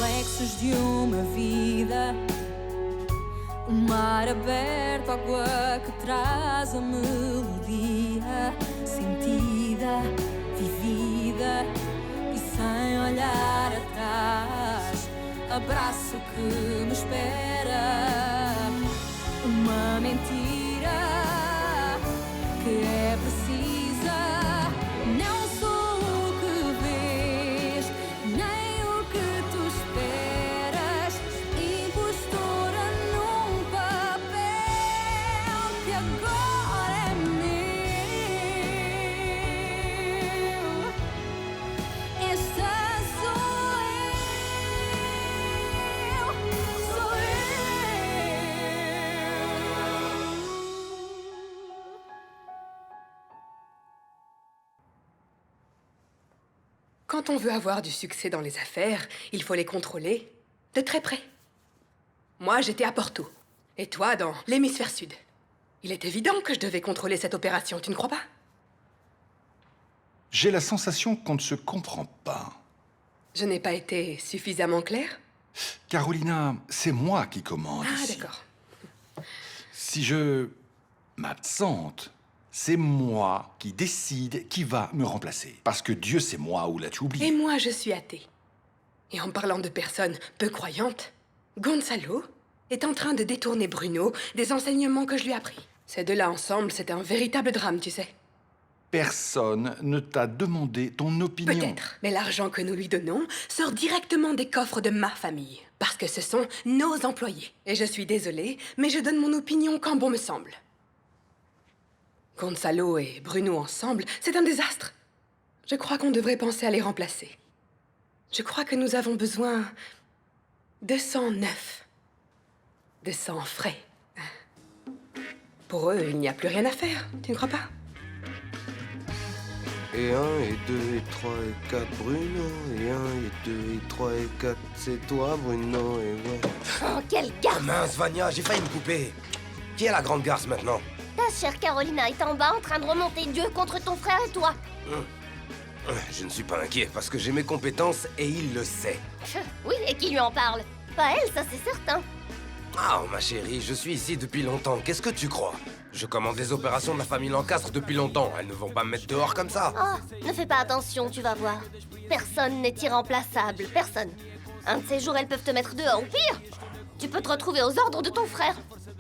reflexos de uma vida. O mar aberto, água que traz a melodia sentida, vivida e sem olhar atrás. Abraço que me espera. Uma mentira que é precisa. Não sou o que vês, nem o que tu esperas. Impostora num papel que agora é meu. Esta sou eu, sou eu. Quand on veut avoir du succès dans les affaires, il faut les contrôler de très près. Moi, j'étais à Porto. Et toi, dans l'hémisphère sud. Il est évident que je devais contrôler cette opération, tu ne crois pas? J'ai la sensation qu'on ne se comprend pas. Je n'ai pas été suffisamment claire? Carolina, c'est moi qui commande Ah, ici. d'accord. Si je m'absente, c'est moi qui décide qui va me remplacer. Parce que Dieu, c'est moi, ou l'as-tu Et oublié? moi, je suis athée. Et en parlant de personnes peu croyantes, Gonzalo est en train de détourner Bruno des enseignements que je lui ai appris. Ces deux-là ensemble, c'est un véritable drame, tu sais. Personne ne t'a demandé ton opinion. Peut-être, mais l'argent que nous lui donnons sort directement des coffres de ma famille. Parce que ce sont nos employés. Et je suis désolée, mais je donne mon opinion quand bon me semble. Gonzalo et Bruno ensemble, c'est un désastre. Je crois qu'on devrait penser à les remplacer. Je crois que nous avons besoin de sang neuf. De sang frais. Pour eux, il n'y a plus rien à faire, tu ne crois pas? Et 1, et 2, et 3, et 4, Bruno. Et 1, et 2, et 3, et 4, c'est toi, Bruno, et ouais. Oh, quelle garce! Mince, Vania, j'ai failli me couper. Qui est la grande garce maintenant? Ta chère Carolina est en bas en train de remonter Dieu contre ton frère et toi. Je ne suis pas inquiet parce que j'ai mes compétences et il le sait. Oui, et qui lui en parle? Pas elle, ça c'est certain. Ah, ma chérie, je suis ici depuis longtemps. Qu'est-ce que tu crois? Je commande les opérations de la famille Lancastre depuis longtemps. Elles ne vont pas me mettre dehors comme ça. Oh, ne fais pas attention, tu vas voir. Personne n'est irremplaçable, personne. Un de ces jours, elles peuvent te mettre dehors, ou pire, tu peux te retrouver aux ordres de ton frère.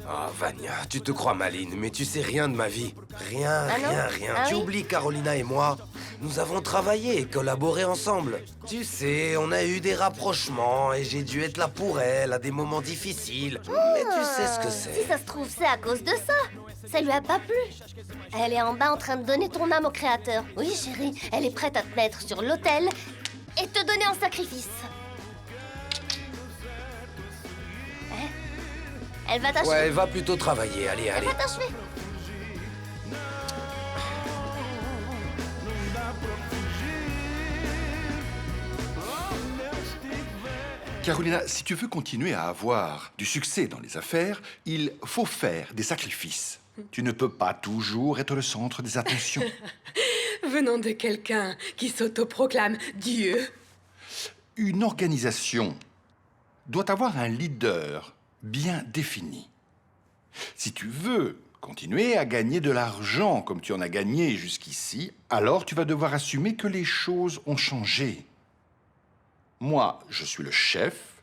Oh, Vania, tu te crois maline, mais tu sais rien de ma vie. Rien, Ah non? rien. Ah Tu oui? oublies Carolina et moi? Nous avons travaillé et collaboré ensemble. Tu sais, on a eu des rapprochements et j'ai dû être là pour elle à des moments difficiles. Mais tu sais ce que Si c'est. ça se trouve, c'est à cause de ça. Ça lui a pas plu. Elle est en bas en train de donner ton âme au créateur. Oui, chérie, elle est prête à te mettre sur l'autel et te donner en sacrifice. Hein? Elle va t'achever. Ouais, va plutôt travailler. Allez, Elle allez. va t'achever. Carolina, si tu veux continuer à avoir du succès dans les affaires, il faut faire des sacrifices. Tu ne peux pas toujours être le centre des attentions. Venant de quelqu'un qui s'autoproclame Dieu. Une organisation doit avoir un leader bien défini. Si tu veux continuer à gagner de l'argent comme tu en as gagné jusqu'ici, alors tu vas devoir assumer que les choses ont changé. Moi, je suis le chef.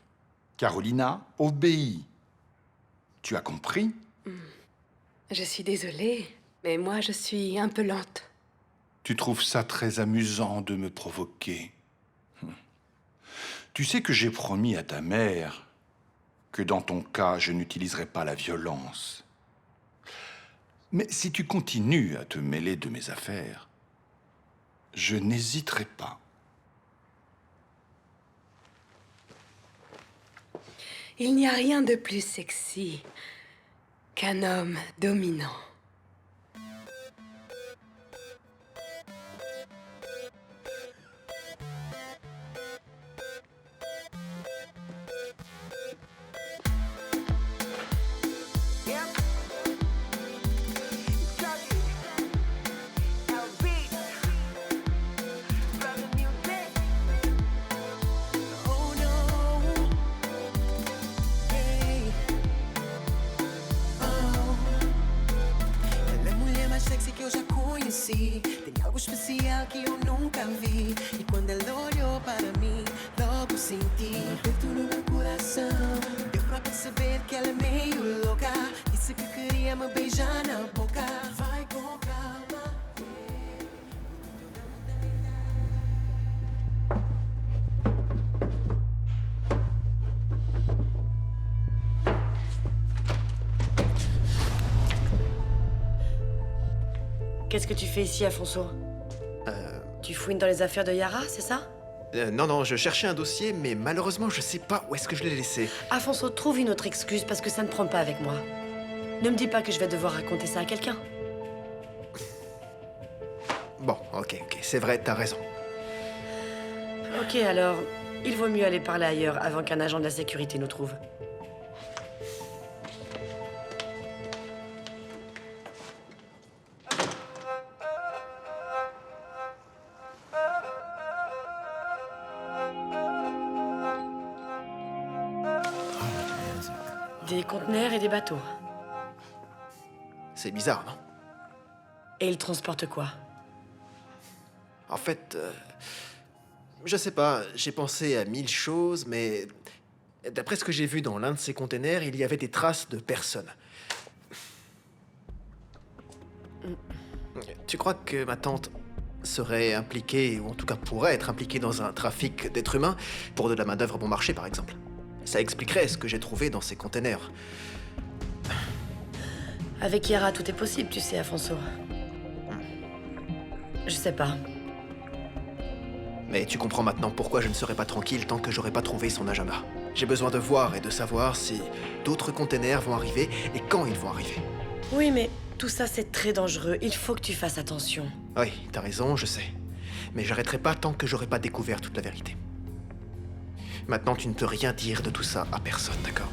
Carolina obéit. Tu as compris? Je suis désolée, mais moi je suis un peu lente. Tu trouves ça très amusant de me provoquer. Tu sais que j'ai promis à ta mère que dans ton cas, je n'utiliserai pas la violence. Mais si tu continues à te mêler de mes affaires, je n'hésiterai pas. Il n'y a rien de plus sexy qu'un homme dominant. Oh no. senti um aperto no meu coração. Deu pra perceber que ela é meio louca. Disse que queria me beijar na boca. Vai com calma. Qu'est-ce que tu fais ici, Afonso? Tu fouines dans les affaires de Yara, c'est ça? Non, je cherchais un dossier, mais malheureusement, je sais pas où est-ce que je l'ai laissé. Afonso, trouve une autre excuse parce que ça ne prend pas avec moi. Ne me dis pas que je vais devoir raconter ça à quelqu'un. Bon, ok, c'est vrai, t'as raison. Ok, alors, il vaut mieux aller parler ailleurs avant qu'un agent de la sécurité nous trouve. Des conteneurs et des bateaux. C'est bizarre, non? Et ils transportent quoi? En fait, je sais pas, j'ai pensé à 1000 choses, mais d'après ce que j'ai vu dans l'un de ces containers, il y avait des traces de personnes. Tu crois que ma tante serait impliquée, ou en tout cas pourrait être impliquée dans un trafic d'êtres humains pour de la main-d'œuvre bon marché, par exemple? Ça expliquerait ce que j'ai trouvé dans ces containers. Avec Yara, tout est possible, tu sais, Afonso. Je sais pas. Mais tu comprends maintenant pourquoi je ne serai pas tranquille tant que j'aurai pas trouvé son agenda. J'ai besoin de voir et de savoir si d'autres containers vont arriver et quand ils vont arriver. Oui, mais tout ça, c'est très dangereux. Il faut que tu fasses attention. Oui, t'as raison, je sais. Mais j'arrêterai pas tant que j'aurai pas découvert toute la vérité. Maintenant, tu ne peux rien dire de tout ça à personne, d'accord?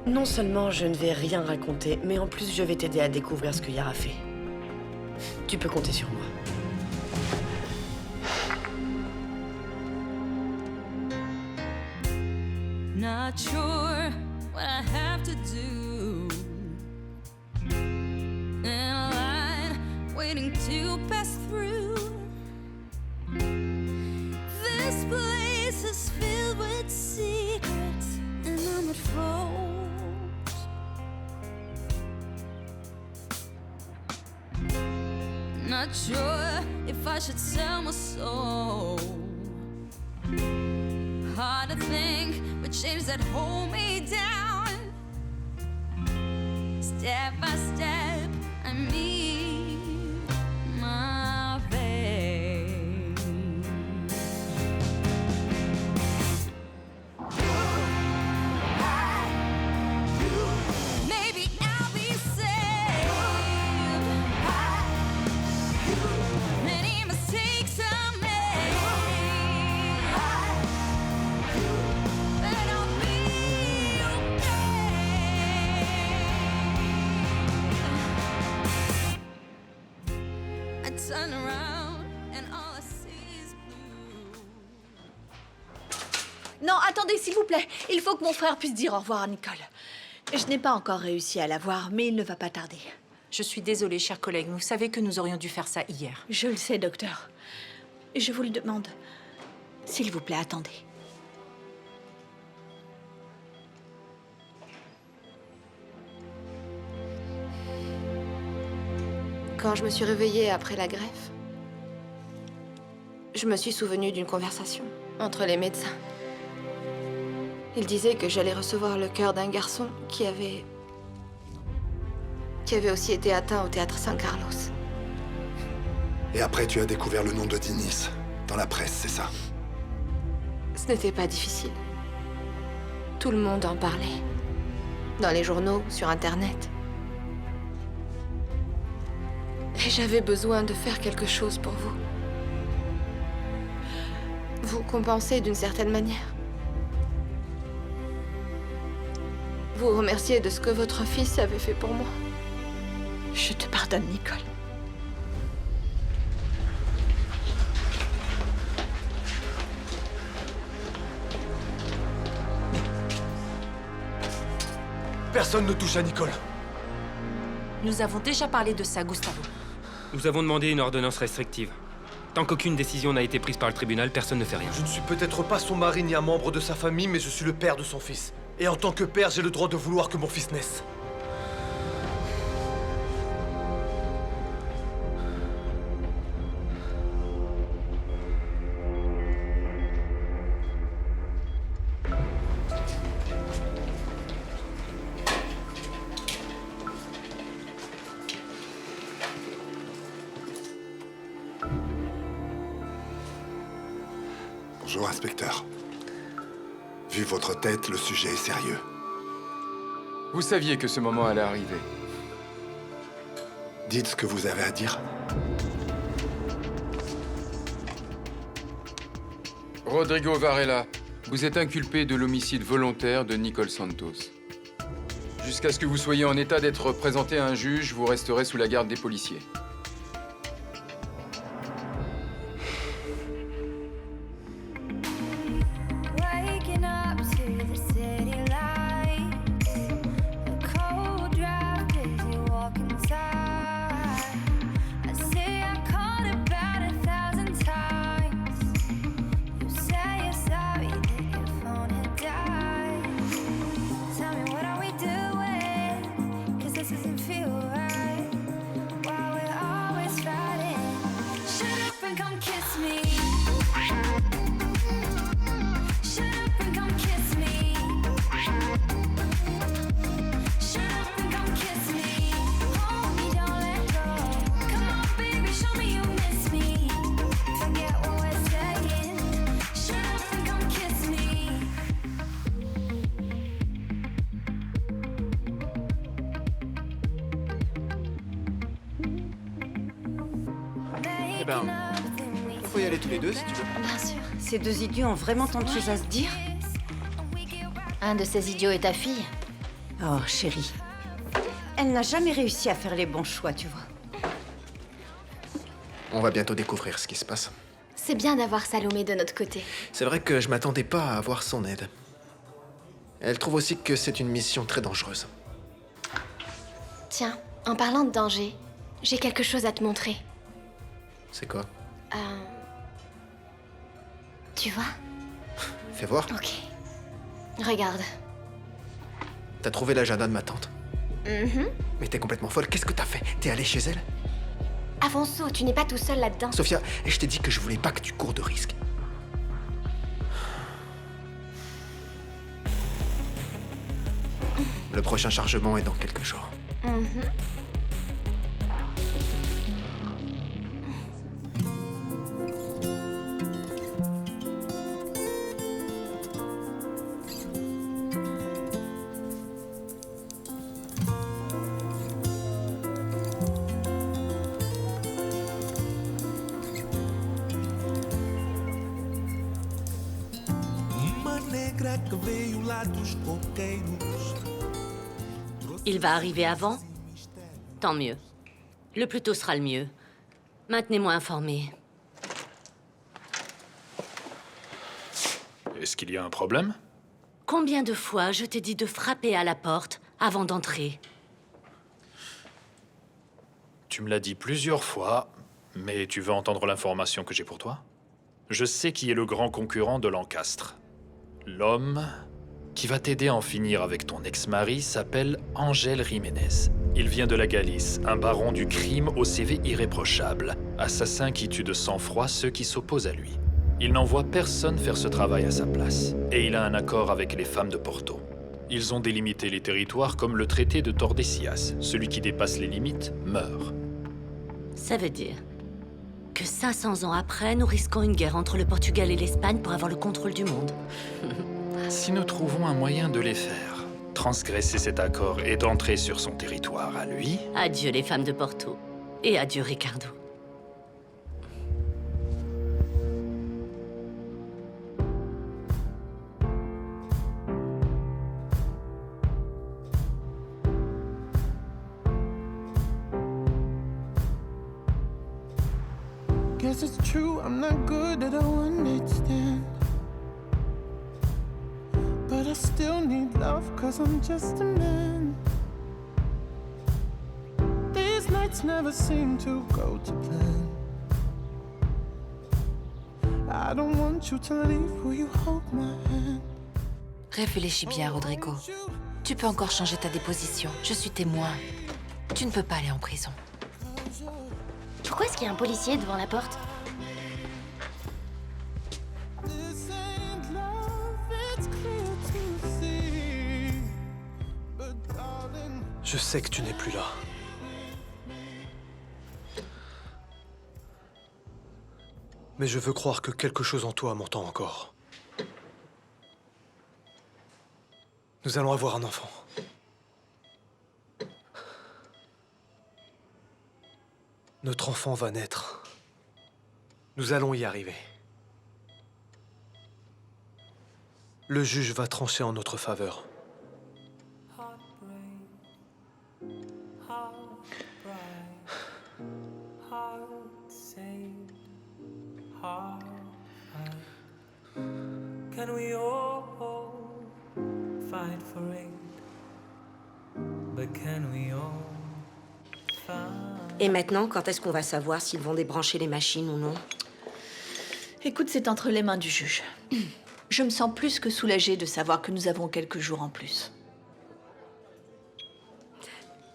Non seulement je ne vais rien raconter, mais en plus je vais t'aider à découvrir ce que Yara fait. Tu peux compter sur moi. Not sure what I have to do. In a line waiting to pass through. This place is filled with secrets, and I'm at fault. Not sure if I should sell my soul. Hard to think with chains that hold me down. Step by step, I meet my fate. Maybe I'll be saved. Many mistakes I made, but I'll be okay. I turn around and all I see is blue. Non, attendez, s'il vous plaît. Il faut que mon frère puisse dire au revoir à Nicole. Je n'ai pas encore réussi à la voir, mais il ne va pas tarder. Je suis désolée, chers collègues. Vous savez que nous aurions dû faire ça hier. Je le sais, docteur. Je vous le demande. S'il vous plaît, attendez. Quand je me suis réveillée après la greffe, je me suis souvenue d'une conversation entre les médecins. Ils disaient que j'allais recevoir le cœur d'un garçon qui avait aussi été atteint au théâtre San Carlos. Et après, tu as découvert le nom de Dinis. Dans la presse, c'est ça? Ce n'était pas difficile. Tout le monde en parlait. Dans les journaux, sur Internet. Et j'avais besoin de faire quelque chose pour vous. Vous compenser d'une certaine manière. Vous remercier de ce que votre fils avait fait pour moi. Je te pardonne, Nicole. Personne ne touche à Nicole. Nous avons déjà parlé de ça, Gustavo. Nous avons demandé une ordonnance restrictive. Tant qu'aucune décision n'a été prise par le tribunal, personne ne fait rien. Je ne suis peut-être pas son mari ni un membre de sa famille, mais je suis le père de son fils. Et en tant que père, j'ai le droit de vouloir que mon fils naisse. Bonjour, inspecteur. Vu votre tête, le sujet est sérieux. Vous saviez que ce moment allait arriver. Dites ce que vous avez à dire. Rodrigo Varela, vous êtes inculpé de l'homicide volontaire de Nicole Santos. Jusqu'à ce que vous soyez en état d'être présenté à un juge, vous resterez sous la garde des policiers. Waking up to the city lights, a cold draft as you walk inside. I say I called about 1,000 times. You say you're sorry that your phone had died. Tell me, what are we doing? 'Cause this doesn't feel right. While we're always fighting, shut up and come kiss me. Shut up and come kiss me. Shut up and come kiss me. Hold me, don't let go. Come on, baby, show me you miss me. Forget what we're saying. Shut up and come kiss me. Eh ben, on peut y aller tous les deux si tu veux. Bien sûr. Ces deux idiots ont vraiment tant de choses à se dire? Un de ces idiots est ta fille. Oh, chérie. Elle n'a jamais réussi à faire les bons choix, tu vois. On va bientôt découvrir ce qui se passe. C'est bien d'avoir Salomé de notre côté. C'est vrai que je m'attendais pas à avoir son aide. Elle trouve aussi que c'est une mission très dangereuse. Tiens, en parlant de danger, j'ai quelque chose à te montrer. C'est quoi? Tu vois? Fais voir. Ok. Regarde. T'as trouvé l'agenda de ma tante. Mhm. Mais t'es complètement folle. Qu'est-ce que t'as fait? T'es allée chez elle? Afonso, tu n'es pas tout seul là-dedans. Sophia, je t'ai dit que je voulais pas que tu cours de risques. Le prochain chargement est dans quelques jours. Mhm. Uma negra que veio lá dos coqueiros. Il va arriver avant? Tant mieux. Le plus tôt sera le mieux. Maintenez-moi informé. Est-ce qu'il y a un problème? Combien de fois je t'ai dit de frapper à la porte avant d'entrer? Tu me l'as dit plusieurs fois, mais tu veux entendre l'information que j'ai pour toi? Je sais qui est le grand concurrent de Lancastre. L'homme qui va t'aider à en finir avec ton ex-mari s'appelle Ángel Jiménez. Il vient de la Galice, un baron du crime au CV irréprochable, assassin qui tue de sang-froid ceux qui s'opposent à lui. Il n'envoie personne faire ce travail à sa place, et il a un accord avec les femmes de Porto. Ils ont délimité les territoires comme le traité de Tordesillas. Celui qui dépasse les limites meurt. Ça veut dire que 500 ans après, nous risquons une guerre entre le Portugal et l'Espagne pour avoir le contrôle du monde. Si nous trouvons un moyen de les faire transgresser cet accord et d'entrer sur son territoire à lui... Adieu les femmes de Porto. Et adieu Ricardo. Guess it's true, I'm not good at a one-night stand. But I still need love, cause I'm just a man. These nights never seem to go to plan. don't want you to leave. Will you hold my hand? Réfléchis bien, Rodrigo. Tu peux encore changer ta déposition. Je suis témoin. Tu ne peux pas aller en prison. Pourquoi est-ce qu'il y a un policier devant la porte? Je sais que tu n'es plus là. Mais je veux croire que quelque chose en toi m'entend encore. Nous allons avoir un enfant. Notre enfant va naître. Nous allons y arriver. Le juge va trancher en notre faveur. Can we all fight for it? But can we all fight? Et maintenant, quand est-ce qu'on va savoir s'ils vont débrancher les machines ou non? Écoute, c'est entre les mains du juge. Je me sens plus que soulagée de savoir que nous avons quelques jours en plus.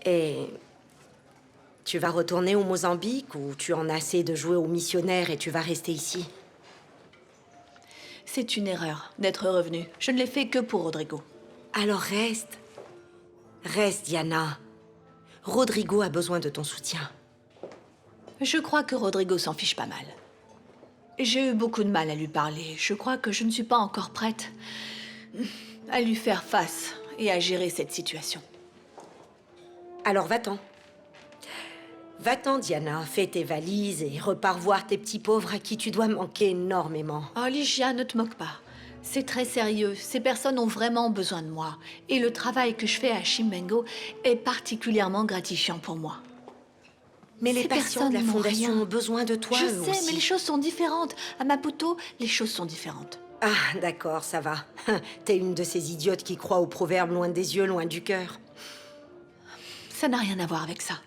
Et tu vas retourner au Mozambique ou tu en as assez de jouer aux missionnaires et tu vas rester ici? C'est une erreur d'être revenu. Je ne l'ai fait que pour Rodrigo. Alors reste. Reste, Diana. Rodrigo a besoin de ton soutien. Je crois que Rodrigo s'en fiche pas mal. J'ai eu beaucoup de mal à lui parler. Je crois que je ne suis pas encore prête à lui faire face et à gérer cette situation. Alors va-t'en. Va-t'en, Diana. Fais tes valises et repars voir tes petits pauvres à qui tu dois manquer énormément. Oh, Ligia, ne te moque pas. C'est très sérieux. Ces personnes ont vraiment besoin de moi. Et le travail que je fais à Chimbengo est particulièrement gratifiant pour moi. Mais les Ces patients de la personnes n'ont fondation rien. ont besoin de toi, Je eux sais, aussi. mais les choses sont différentes. À Maputo, les choses sont différentes. Ah, d'accord, ça va. T'es une de ces idiotes qui croient au proverbe loin des yeux, loin du cœur. Ça n'a rien à voir avec ça.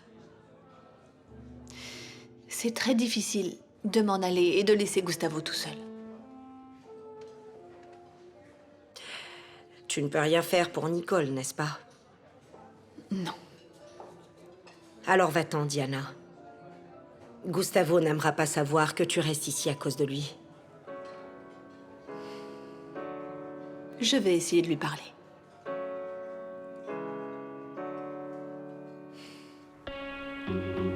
C'est très difficile de m'en aller et de laisser Gustavo tout seul. Tu ne peux rien faire pour Nicole, n'est-ce pas? Non. Alors va-t'en, Diana. Gustavo n'aimera pas savoir que tu restes ici à cause de lui. Je vais essayer de lui parler.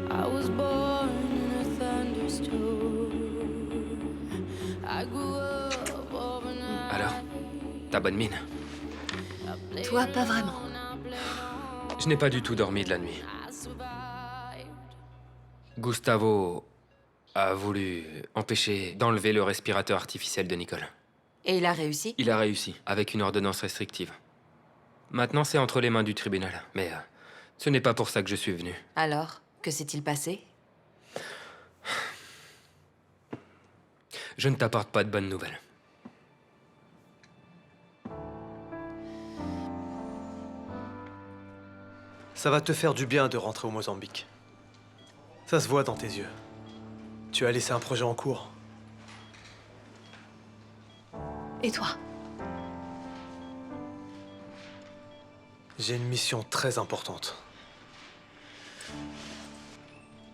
I was born in a thunderstorm. I grew up overnight. Alors, t'as bonne mine. Toi, pas vraiment. Je n'ai pas du tout dormi de la nuit. Gustavo a voulu empêcher d'enlever le respirateur artificiel de Nicole. Et il a réussi? Il a réussi, avec une ordonnance restrictive. Maintenant, c'est entre les mains du tribunal. Mais ce n'est pas pour ça que je suis venu. Alors, que s'est-il passé? Je ne t'apporte pas de bonnes nouvelles. Ça va te faire du bien de rentrer au Mozambique. Ça se voit dans tes yeux. Tu as laissé un projet en cours. Et toi? J'ai une mission très importante.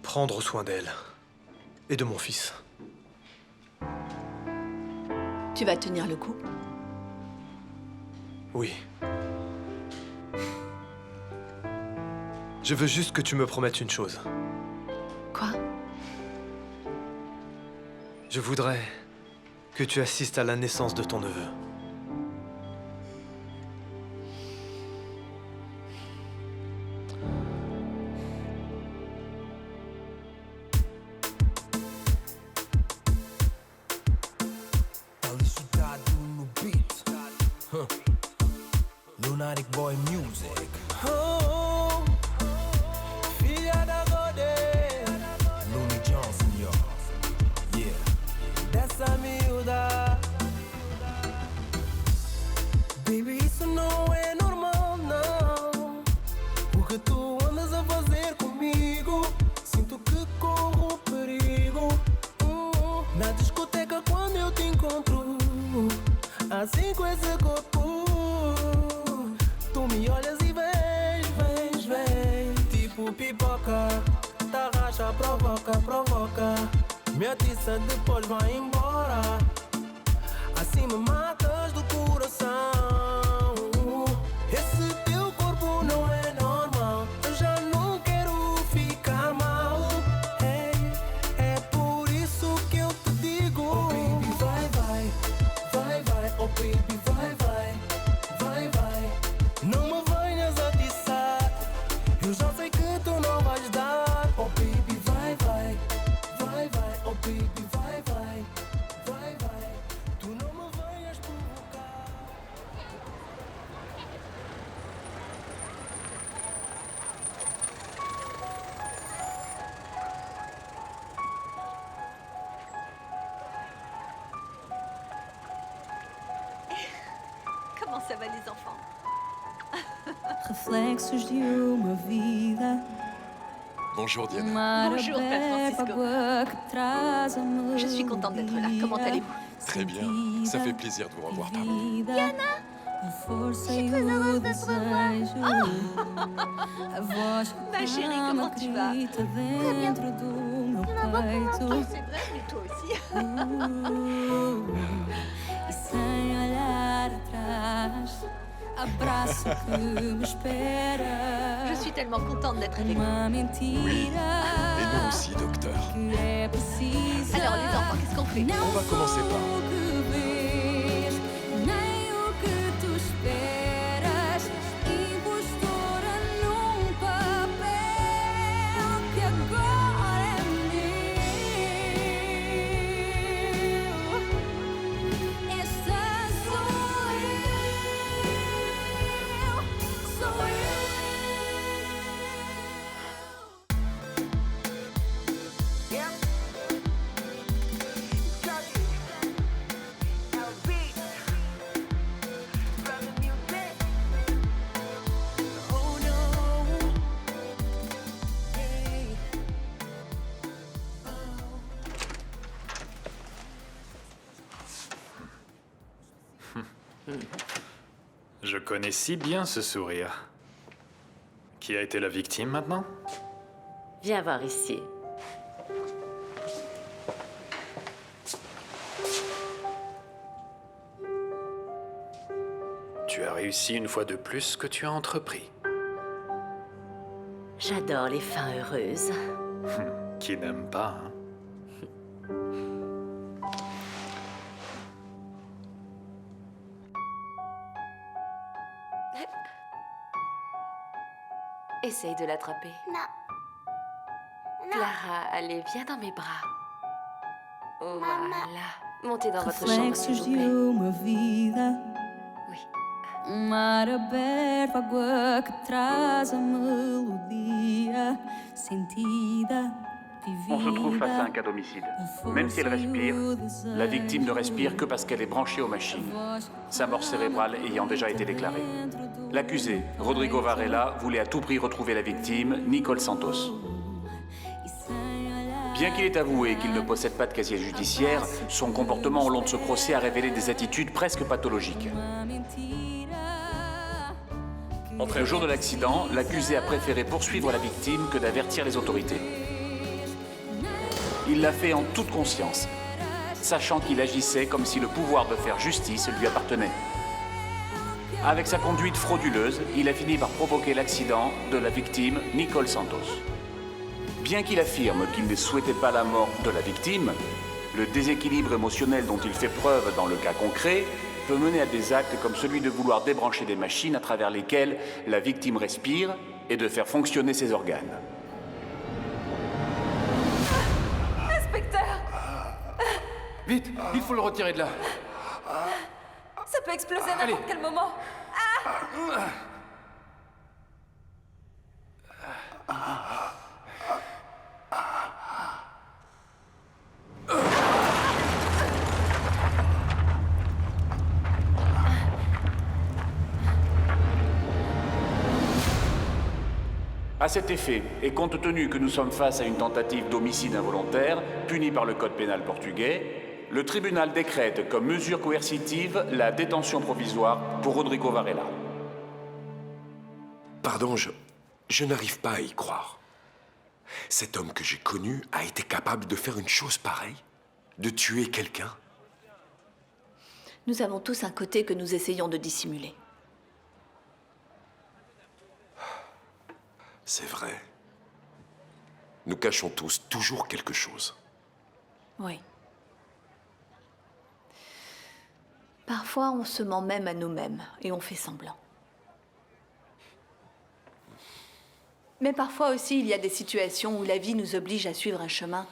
Prendre soin d'elle et de mon fils. Tu vas tenir le coup? Oui. Je veux juste que tu me promettes une chose. Quoi? Je voudrais que tu assistes à la naissance de ton neveu. Lunatic Boy Music. Oh, filha da Godê. Looney Johnson, yo. Yeah. Dessa miúda. Baby, isso não é normal, não. O que tu andas a fazer comigo? Sinto que corro perigo. Na discoteca quando eu te encontro. Assim com esse corpo, tu me olhas e vem, tipo pipoca. Tá racha, provoca. Me atiça, depois vai embora. Assim me matas do coração. Esse teu corpo não é normal. Eu já não quero ficar mal. É por isso que eu te digo: oh baby, vai. Oh baby, vai. Não me venhas atiçar. Eu já sei que tu não vais dar. Oh baby, vai. Oh baby, vai. Tu não me venhas provocar. Comment ça va les enfants? Reflexos de uma vida. Bonjour Diana. Bonjour Père Francisco. Je suis contente d'être là. Comment allez-vous? Très bien. Ça fait plaisir de vous revoir, papa. Diana, Je suis très heureuse de te revoir. Ma chérie, comment tu vas? Très bien. Tu n'as pas Oh, c'est vrai, mais toi aussi. E sem olhar atrás, abraço que me espera. Je suis tellement contente d'être avec vous. Uma mentira Et nous aussi, docteur. que é precisa. Alors les enfants, qu'est-ce qu'on fait? On va commencer par... O que vês, nem o que tu esperas. Impostora num papel que agora é meu. Essa sou eu. Je connais si bien ce sourire. Qui a été la victime maintenant? Viens voir ici. Tu as réussi une fois de plus ce que tu as entrepris. J'adore les fins heureuses. Qui n'aime pas, hein? Essaye de l'attraper. Non. Clara, allez, viens dans mes bras. Voilà. Montez dans votre chambre, s'il Reflexos vous de plaît. uma vida. Mar aberto, água que traz a melodia sentida, On se trouve face à un vivida. cas d'homicide. Même si elle respire, la victime ne respire que parce qu'elle est branchée aux machines. Sa mort cérébrale ayant déjà été déclarée. L'accusé, Rodrigo Varela, voulait à tout prix retrouver la victime, Nicole Santos. Bien qu'il ait avoué qu'il ne possède pas de casier judiciaire, son comportement au long de ce procès a révélé des attitudes presque pathologiques. Le jour de l'accident, l'accusé a préféré poursuivre la victime que d'avertir les autorités. Il l'a fait en toute conscience, sachant qu'il agissait comme si le pouvoir de faire justice lui appartenait. Avec sa conduite frauduleuse, il a fini par provoquer l'accident de la victime Nicole Santos. Bien qu'il affirme qu'il ne souhaitait pas la mort de la victime, le déséquilibre émotionnel dont il fait preuve dans le cas concret peut mener à des actes comme celui de vouloir débrancher des machines à travers lesquelles la victime respire et de faire fonctionner ses organes. Inspecteur! Vite, il faut le retirer de là. Ça peut exploser à n'importe quel moment. À cet effet, et compte tenu que nous sommes face à une tentative d'homicide involontaire, punie par le code pénal portugais, Le tribunal décrète comme mesure coercitive la détention provisoire pour Rodrigo Varela. Pardon, je n'arrive pas à y croire. Cet homme que j'ai connu a été capable de faire une chose pareille? De tuer quelqu'un? Nous avons tous un côté que nous essayons de dissimuler. C'est vrai. Nous cachons tous toujours quelque chose. Oui. Parfois, on se ment même à nous-mêmes et on fait semblant. Mais parfois aussi, il y a des situations où la vie nous oblige à suivre un chemin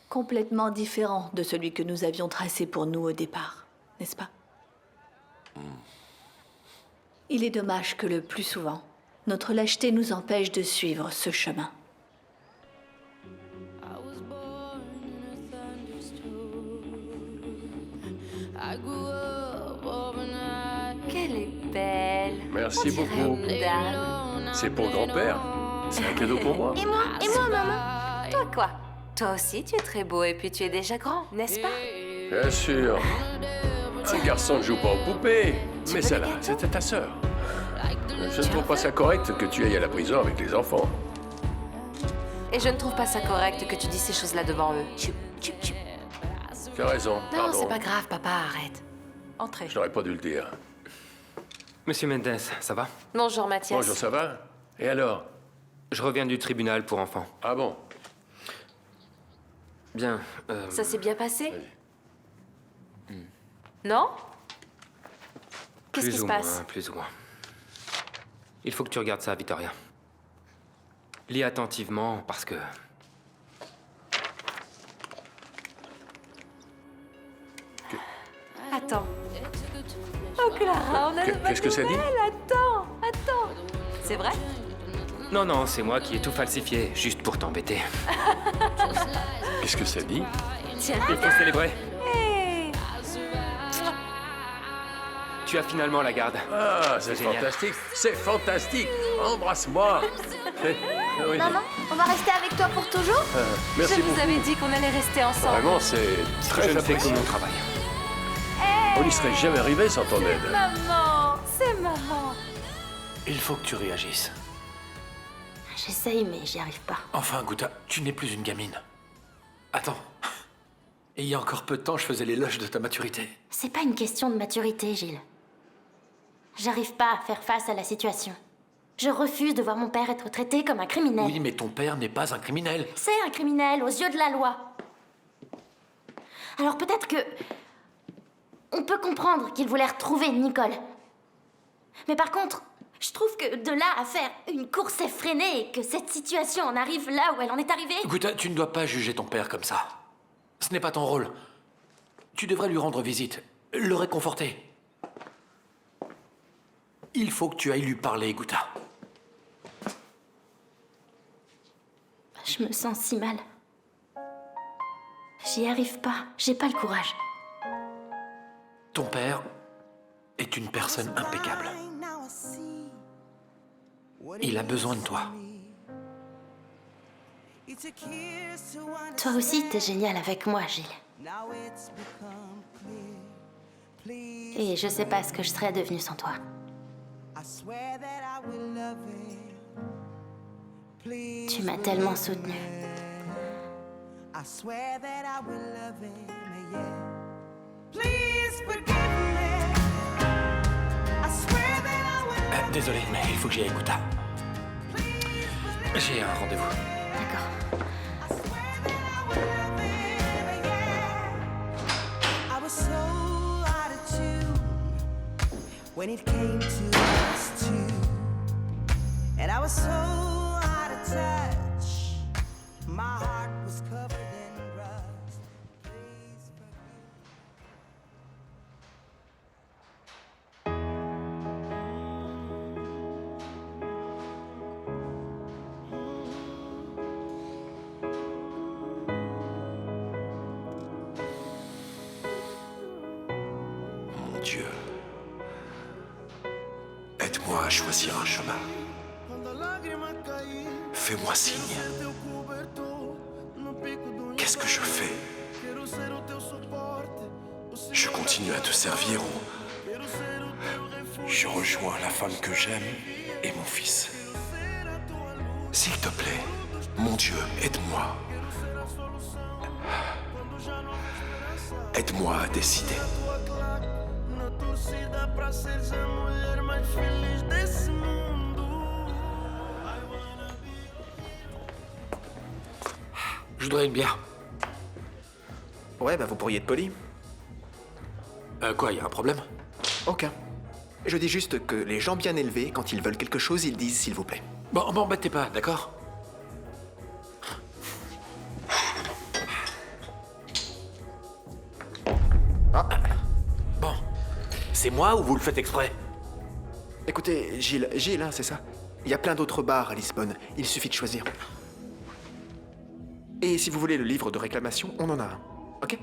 complètement différent de celui que nous avions tracé pour nous au départ, n'est-ce pas? Il est dommage que le plus souvent, notre lâcheté nous empêche de suivre ce chemin. Qu'elle est belle. Merci beaucoup. C'est pour grand-père. C'est un cadeau pour moi. Et moi, maman. Toi quoi? Toi aussi, tu es très beau et puis tu es déjà grand, n'est-ce pas? Bien sûr. Un garçon ne joue pas aux poupées. Mais celle-là, c'était ta sœur. Je ne trouve pas ça correct que tu ailles à la prison avec les enfants. Et je ne trouve pas ça correct que tu dis ces choses-là devant eux. Tu as raison, Non, pardon. c'est pas grave, papa, arrête. Entrez. Je n'aurais pas dû le dire. Monsieur Mendes, ça va? Bonjour, Mathias. Bonjour, ça va? Et alors? Je reviens du tribunal pour enfants. Ah bon? Bien. Ça s'est bien passé? Non? Qu'est-ce qui se passe? Plus ou moins. Il faut que tu regardes ça, Victoria. Lis attentivement, parce que... Attends. Oh, Clara, on a de bonnes Qu'est-ce que ça dit? nouvelles. Attends. C'est vrai? Non, non, c'est moi qui ai tout falsifié, juste pour t'embêter. Qu'est-ce que ça dit? Tiens. Il faut célébrer. Hey. Tu as finalement la garde. Ah, c'est génial. fantastique. C'est fantastique. Embrasse-moi. Oui. Maman, on va rester avec toi pour toujours? Merci Je vous beaucoup. avais dit qu'on allait rester ensemble. Vraiment, c'est très Je ne fais que apprécié. mon travail. On n'y serait jamais arrivé sans ton aide. Maman, c'est maman. Il faut que tu réagisses. J'essaye, mais j'y arrive pas. Enfin, Gouta, tu n'es plus une gamine. Attends. Et il y a encore peu de temps, je faisais l'éloge de ta maturité. C'est pas une question de maturité, Gilles. J'arrive pas à faire face à la situation. Je refuse de voir mon père être traité comme un criminel. Oui, mais ton père n'est pas un criminel. C'est un criminel aux yeux de la loi. Alors peut-être que... on peut comprendre qu'il voulait retrouver Nicole. Mais par contre, je trouve que de là à faire une course effrénée et que cette situation en arrive là où elle en est arrivée... Gouta, tu ne dois pas juger ton père comme ça. Ce n'est pas ton rôle. Tu devrais lui rendre visite, le réconforter. Il faut que tu ailles lui parler, Gouta. Je me sens si mal. J'y arrive pas, j'ai pas le courage. Ton père est une personne impeccable. Il a besoin de toi. Toi aussi, t'es génial avec moi, Gilles. Et je sais pas ce que je serais devenue sans toi. Tu m'as tellement soutenue. Désolé, mais il faut que j'y aille, Gouta. J'ai un rendez-vous. I was so out of tune when it came to us two, and I was so out of touch. My heart was covered in rust. Please Mon Dieu. Aide-moi à choisir un chemin. Fais-moi signe. Qu'est-ce que je fais? je continue à te servir ou je rejoins la femme que j'aime et mon fils. S'il te plaît, mon Dieu, aide-moi. Aide-moi à décider. Je voudrais une bière. Ouais, bah vous pourriez être poli. Quoi, y a un problème? Aucun. Je dis juste que les gens bien élevés, quand ils veulent quelque chose, ils disent s'il vous plaît. Bon, m'embêtez pas, d'accord? Bon, c'est moi ou vous le faites exprès? Écoutez, Gilles, hein, c'est ça? Il y a plein d'autres bars à Lisbonne, il suffit de choisir. Et si vous voulez le livre de réclamation, on en a un, ok?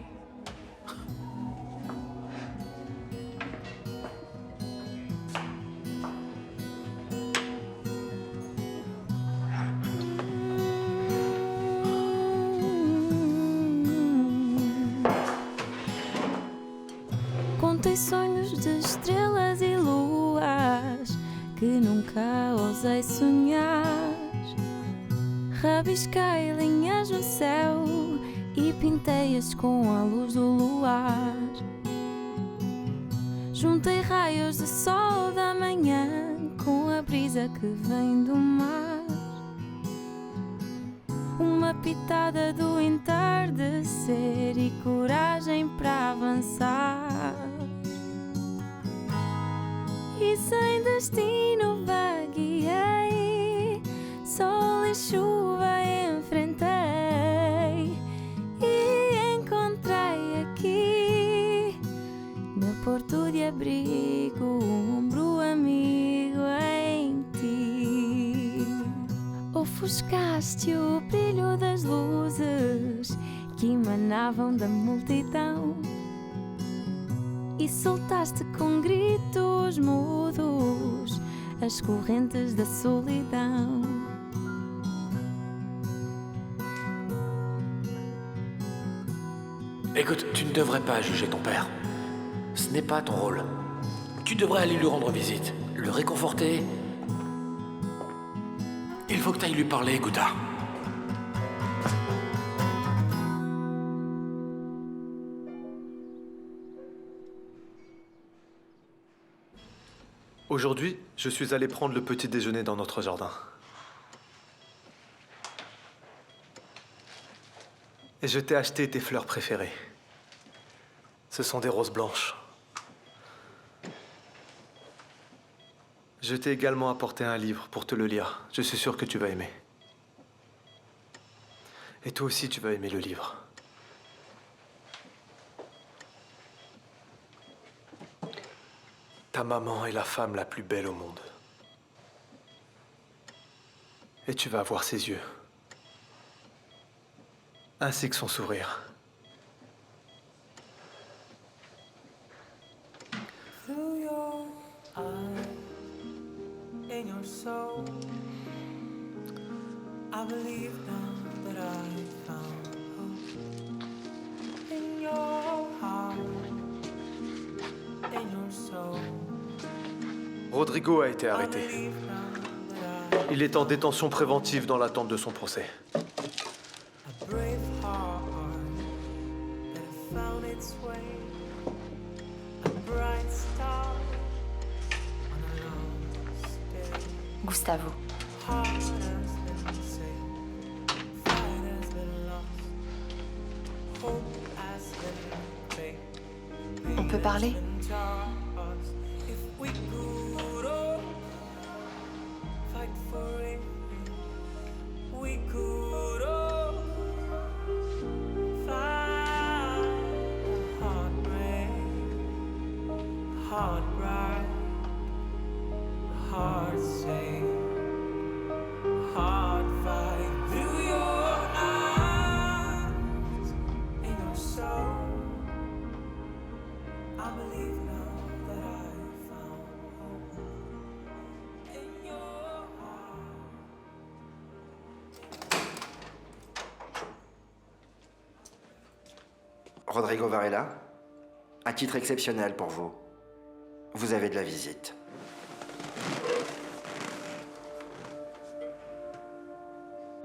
Contei sonhos de estrelas e luas que nunca ousei sonhar. Rabisquei linhas no céu e pintei-as com a luz do luar. Juntei raios de sol da manhã com a brisa que vem do mar. Uma pitada do entardecer e coragem para avançar. E sem destino vagueei, sol e chuva enfrentei e encontrei aqui, no porto de abrigo, um ombro amigo em ti. Ofuscaste o brilho das luzes que emanavam da multidão e soltaste com gritos mudos as correntes da solidão. Écoute, tu ne devrais pas juger ton père. Ce n'est pas ton rôle. Tu devrais aller lui rendre visite, le réconforter. Il faut que tu ailles lui parler, Guta. Aujourd'hui, je suis allé prendre le petit déjeuner dans notre jardin. Et je t'ai acheté tes fleurs préférées. Ce sont des roses blanches. Je t'ai également apporté un livre pour te le lire. Je suis sûr que tu vas aimer. Et toi aussi, tu vas aimer le livre. Ta maman est la femme la plus belle au monde. Et tu vas voir ses yeux. Ainsi que son sourire. Through your eyes, in your soul, I believe now that I found hope. In your heart, in your soul. Rodrigo a été arrêté. Il est en détention préventive dans l'attente de son procès. Brave heart that found its way, a bright star on a lost day. Gustavo. Heart has been saved, fight has been lost, hope has been paid. On peut parler? If we could all fight for it, we could all fight. Heart bright, heart safe, heart fight through your eyes, in your soul. I believe now that I found hope in your heart. Rodrigo Varela, à titre exceptionnel pour vous, vous avez de la visite.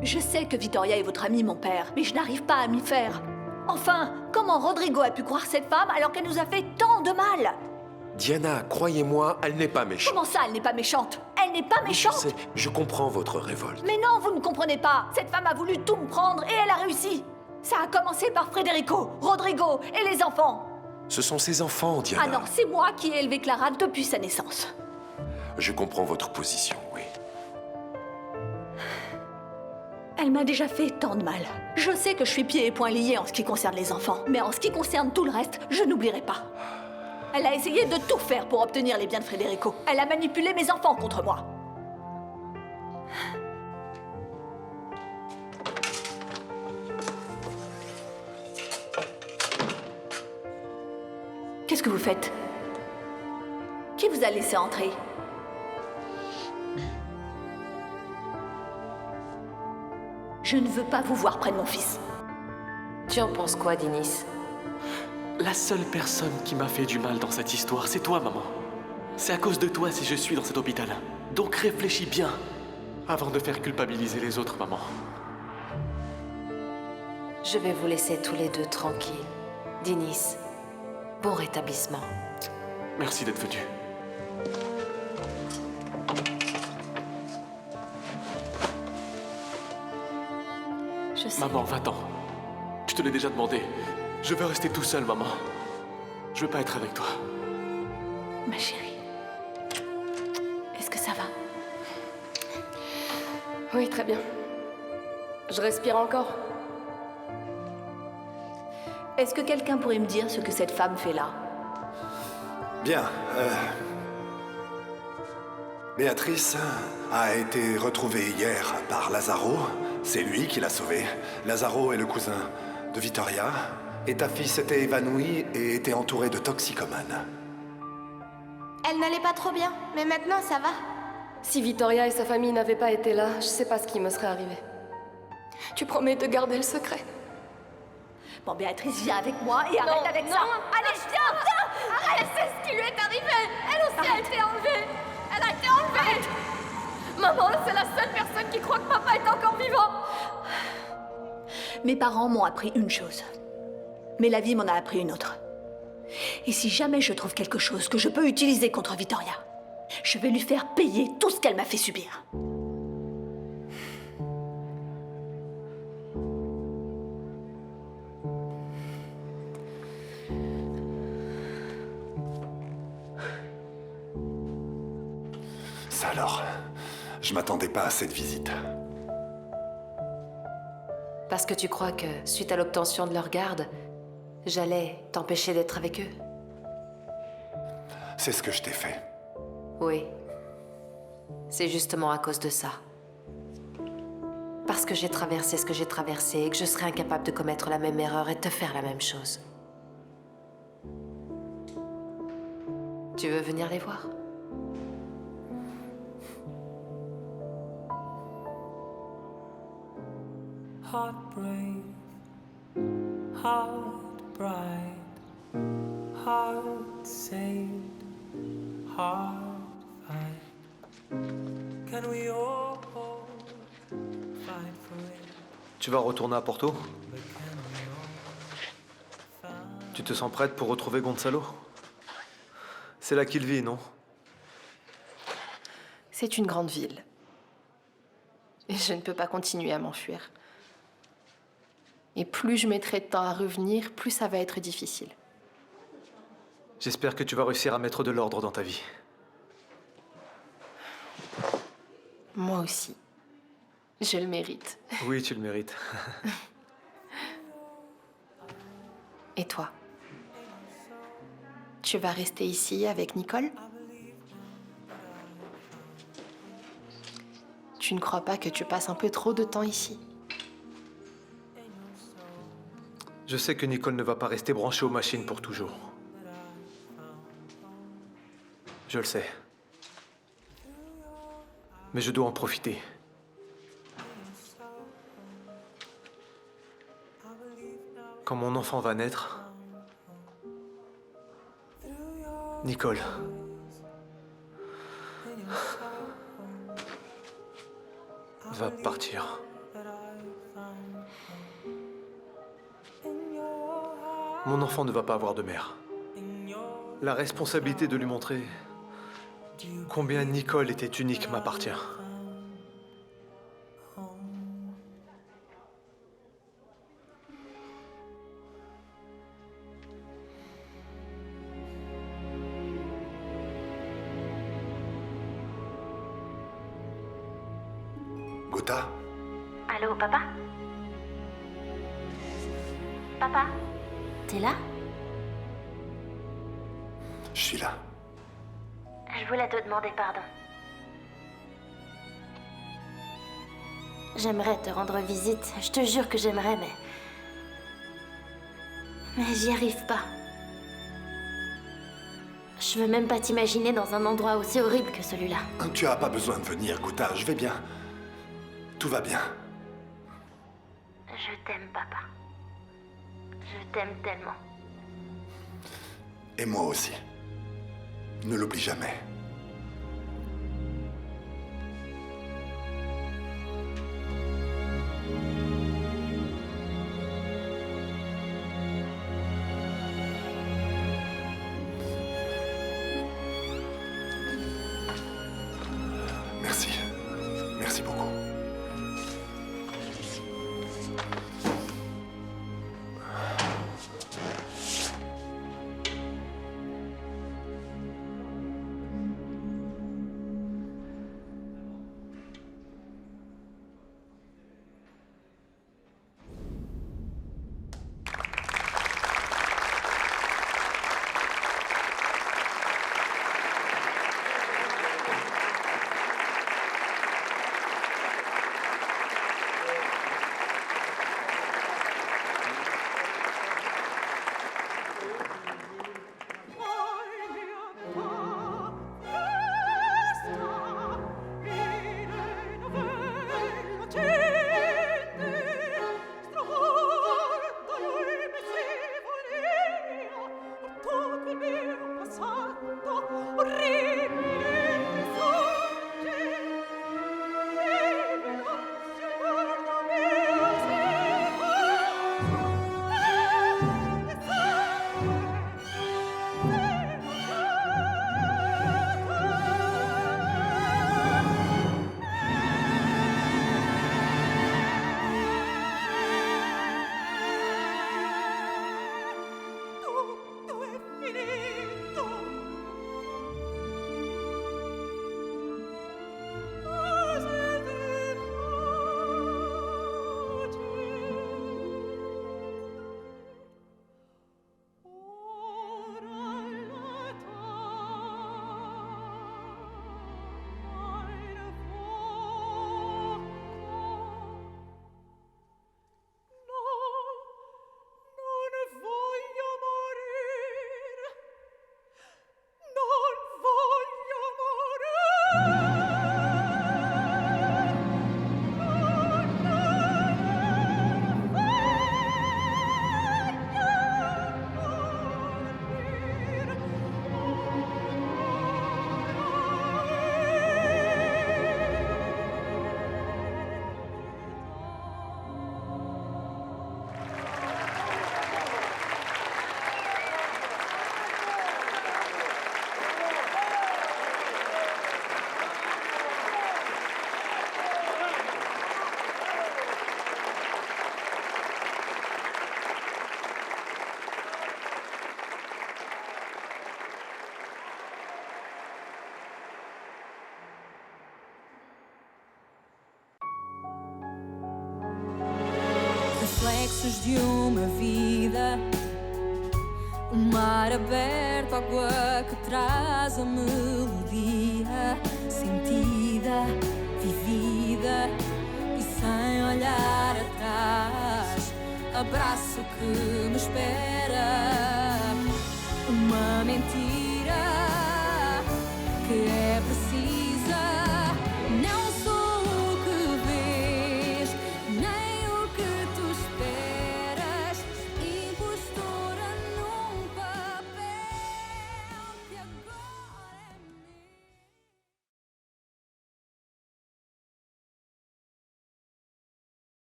Je sais que Vittoria est votre amie, mon père, mais je n'arrive pas à m'y faire. Enfin, comment Rodrigo a pu croire cette femme alors qu'elle nous a fait tant de mal? Diana, croyez-moi, elle n'est pas méchante. Comment ça, elle n'est pas méchante? Elle n'est pas méchante? Je sais, je comprends votre révolte. Mais non, vous ne comprenez pas. Cette femme a voulu tout me prendre et elle a réussi. Ça a commencé par Federico, Rodrigo et les enfants. Ce sont ses enfants, Diana. Ah non, c'est moi qui ai élevé Clara depuis sa naissance. Je comprends votre position, oui. Elle m'a déjà fait tant de mal. Je sais que je suis pieds et poings liés en ce qui concerne les enfants, mais en ce qui concerne tout le reste, je n'oublierai pas. Elle a essayé de tout faire pour obtenir les biens de Federico. Elle a manipulé mes enfants contre moi. Qu'est-ce que vous faites? Qui vous a laissé entrer? Je ne veux pas vous voir près de mon fils. Tu en penses quoi, Dinis? La seule personne qui m'a fait du mal dans cette histoire, c'est toi, maman. C'est à cause de toi si je suis dans cet hôpital. Donc réfléchis bien avant de faire culpabiliser les autres, maman. Je vais vous laisser tous les deux tranquilles. Dinis, bon rétablissement. Merci d'être venu. Je sais. Maman, va-t'en. Je te l'ai déjà demandé. Je veux rester tout seul, maman. Je veux pas être avec toi. Ma chérie, est-ce que ça va? Oui, très bien. Je respire encore. Est-ce que quelqu'un pourrait me dire ce que cette femme fait là? Bien. Béatrice a été retrouvée hier par Lazaro. C'est lui qui l'a sauvée. Lazaro est le cousin de Vittoria. Et ta fille s'était évanouie et était entourée de toxicomanes. Elle n'allait pas trop bien, mais maintenant ça va. Si Vittoria et sa famille n'avaient pas été là, je sais pas ce qui me serait arrivé. Tu promets de garder le secret? Bon, Béatrice, viens avec moi et arrête avec ça. Allez, viens! Arrête, c'est ce qui lui est arrivé. Elle aussi a été enlevée. Elle a été enlevée. Maman, c'est la seule personne qui croit que papa est encore vivant. Mes parents m'ont appris une chose. Mais la vie m'en a appris une autre. Et si jamais je trouve quelque chose que je peux utiliser contre Vittoria, je vais lui faire payer tout ce qu'elle m'a fait subir. Ça alors, je m'attendais pas à cette visite. Parce que tu crois que, suite à l'obtention de leur garde, j'allais t'empêcher d'être avec eux? C'est ce que je t'ai fait. Oui. C'est justement à cause de ça. Parce que j'ai traversé ce que j'ai traversé et que je serais incapable de commettre la même erreur et de te faire la même chose. Tu veux venir les voir? Heart brave, heart bright, heart saved, heart fight. Can we all fight for it? Tu vas retourner à Porto? Tu te sens prête pour retrouver Gonzalo? C'est là qu'il vit, non? C'est une grande ville. Et je ne peux pas continuer à m'enfuir. Et plus je mettrai de temps à revenir, plus ça va être difficile. J'espère que tu vas réussir à mettre de l'ordre dans ta vie. Moi aussi. Je le mérite. Oui, tu le mérites. Et toi? Tu vas rester ici avec Nicole? Tu ne crois pas que tu passes un peu trop de temps ici? Je sais que Nicole ne va pas rester branchée aux machines pour toujours. Je le sais. Mais je dois en profiter. Quand mon enfant va naître, Nicole. Va partir. Mon enfant ne va pas avoir de mère. La responsabilité de lui montrer combien Nicole était unique m'appartient. Gotha? Allô, papa? Papa? T'es là? Je suis là. Je voulais te demander pardon. J'aimerais te rendre visite. Je te jure que j'aimerais, mais j'y arrive pas. Je veux même pas t'imaginer dans un endroit aussi horrible que celui-là. Tu as pas besoin de venir, Gotha. Je vais bien. Tout va bien. Je t'aime, papa. Je t'aime tellement. Et moi aussi. Ne l'oublie jamais. Merci. Merci beaucoup. Reflexos de uma vida, o mar aberto, água que traz a melodia sentida, vivida e sem olhar atrás. Abraço que me espera, uma mentira.